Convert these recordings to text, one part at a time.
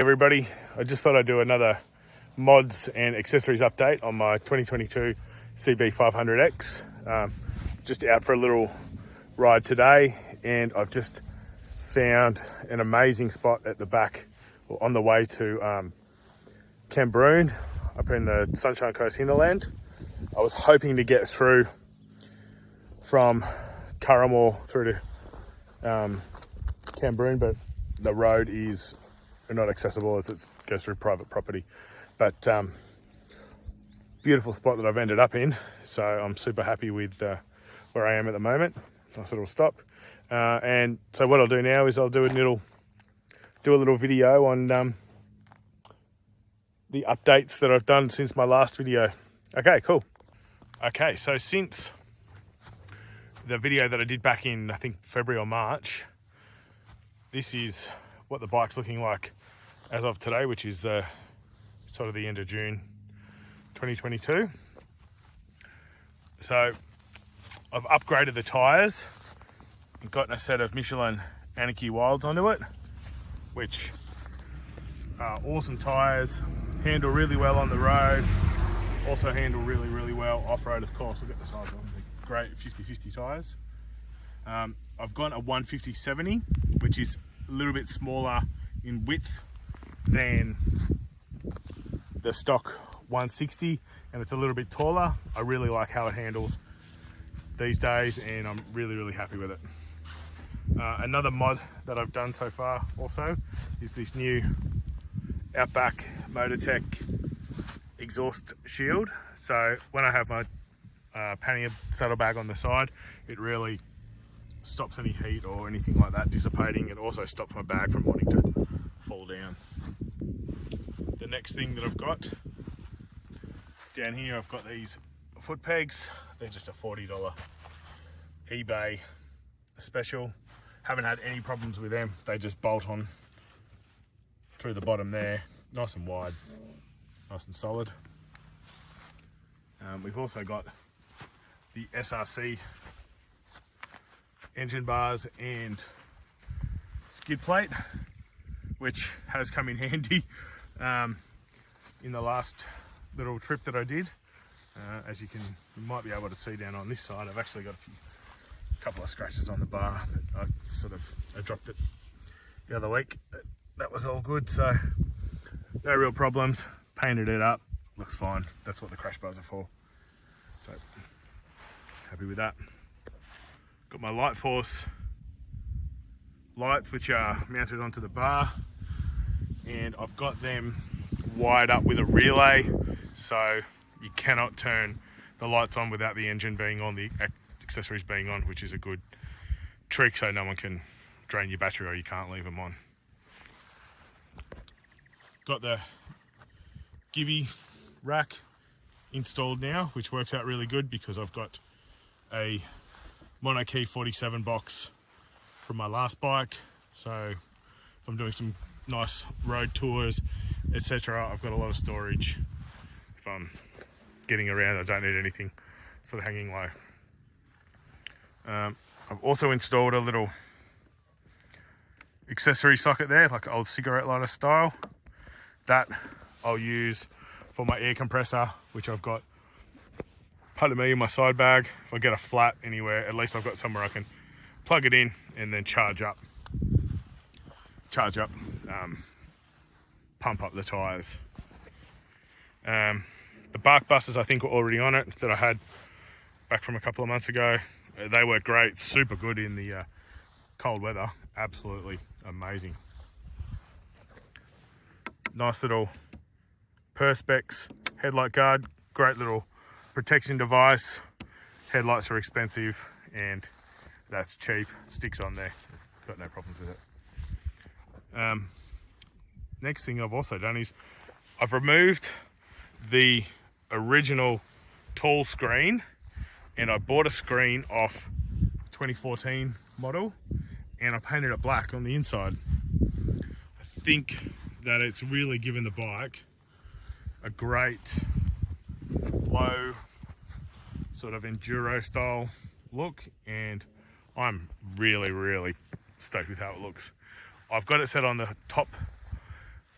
Everybody, I just thought I'd do another mods and accessories update on my 2022 CB500X. Just out for a little ride today, and I've just found an amazing spot at the back on the way to Cambroon up in the Sunshine Coast hinterland. I was hoping to get through from Curramore through to Cambroon, but the road is not accessible as it goes through private property. But beautiful spot that I've ended up in, so I'm super happy with where I am at the moment. Nice little stop. And so what I'll do now is I'll do a little video on the updates that I've done since my last video. Okay, cool. Okay, so since the video that I did back in, I think, February or March, this is what the bike's looking like as of today, which is sort of the end of June 2022. So I've upgraded the tyres and gotten a set of Michelin ANAKEE Wilds onto it, which are awesome tyres, handle really well on the road, also handle really well off-road, of course. Look at the size of them, they're great 50/50 tyres. I've got a 150/70, which is a little bit smaller in width than the stock 160, and it's a little bit taller. I really like how it handles these days, and I'm really happy with it. Another mod that I've done so far also is this new OUTBACK MOTORTEK exhaust shield. So when I have my pannier saddlebag on the side, it really stops any heat or anything like that dissipating. It also stops my bag from wanting to fall down. The next thing that I've got down here, I've got these foot pegs. They're just a $40 eBay special. Haven't had any problems with them. They just bolt on through the bottom there, nice and wide, nice and solid. We've also got the SRC engine bars and skid plate, which has come in handy in the last little trip that I did. As you might be able to see down on this side, I've actually got a couple of scratches on the bar, but I dropped it the other week. That was all good, so no real problems. Painted it up, looks fine. That's what the crash bars are for. So happy with that. Got my LIGHTFORCE lights, which are mounted onto the bar, and I've got them wired up with a relay, so you cannot turn the lights on without the engine being on, the accessories being on, which is a good trick so no one can drain your battery or you can't leave them on. Got the GIVI rack installed now, which works out really good because I've got a Monokey 47 box from my last bike, so if I'm doing some nice road tours, etc., I've got a lot of storage. If I'm getting around, I don't need anything sort of hanging low. I've also installed a little accessory socket there, like an old cigarette lighter style, that I'll use for my air compressor, which I've got part of me in my side bag. If I get a flat anywhere, at least I've got somewhere I can plug it in and then charge up, pump up the tyres. The Barkbusters, I think, were already on it, that I had back from a couple of months ago. They work great, super good in the cold weather, absolutely amazing. Nice little Perspex headlight guard, great little protection device. Headlights are expensive and that's cheap, it sticks on there, got no problems with it. Next thing I've also done is I've removed the original tall screen, and I bought a screen off 2014 model and I painted it black on the inside. I think that it's really given the bike a great low sort of enduro style look, and I'm really stoked with how it looks. I've got it set on the top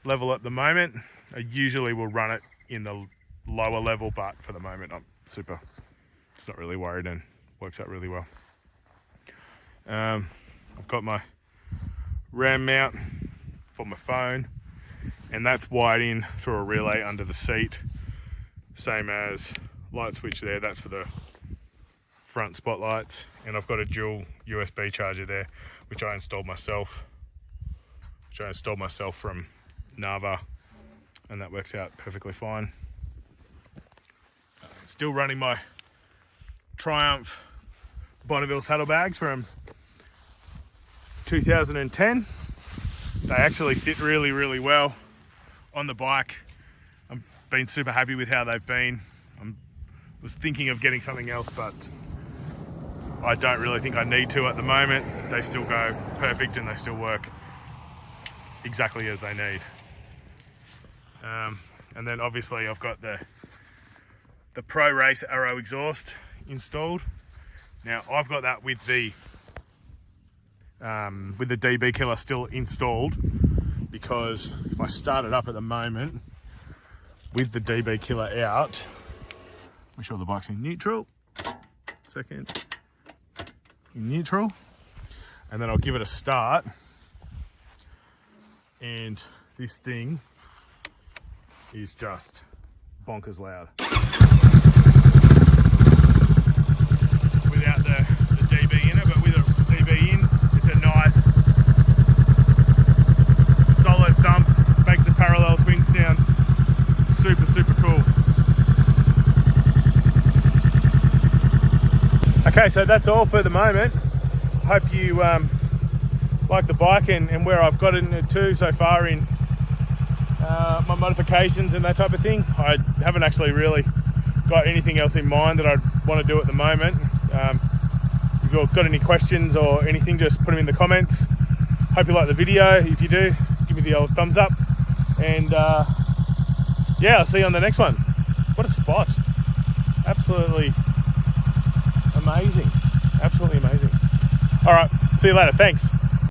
level at the moment. I usually will run it in the lower level, but for the moment I'm it's not really worried and works out really well. I've got my RAM mount for my phone, and that's wired in through a relay under the seat, same as light switch there. That's for the front spotlights, and I've got a dual USB charger there, which I installed myself from Nava, and that works out perfectly fine. Still running my Triumph Bonneville saddlebags from 2010. They actually sit really, really well on the bike. I've been super happy with how they've been. I was thinking of getting something else, but I don't really think I need to at the moment. They still go perfect and they still work exactly as they need. And then obviously I've got the Pro Race Arrow exhaust installed. Now I've got that with the DB killer still installed, because if I start it up at the moment with the DB killer out, make sure the bike's in neutral, second, in neutral, and then I'll give it a start, and this thing is just bonkers loud. Without the DB in it, but with a DB in, it's a nice solid thump, makes the parallel twin sound super, super cool. Okay, so that's all for the moment. Hope you like the bike and where I've got it to so far in my modifications and that type of thing. I haven't actually really got anything else in mind that I'd want to do at the moment. If you've got any questions or anything, just put them in the comments. Hope you like the video. If you do, give me the old thumbs up, and yeah, I'll see you on the next one. What a spot. Absolutely amazing. Absolutely amazing. All right, see you later. Thanks.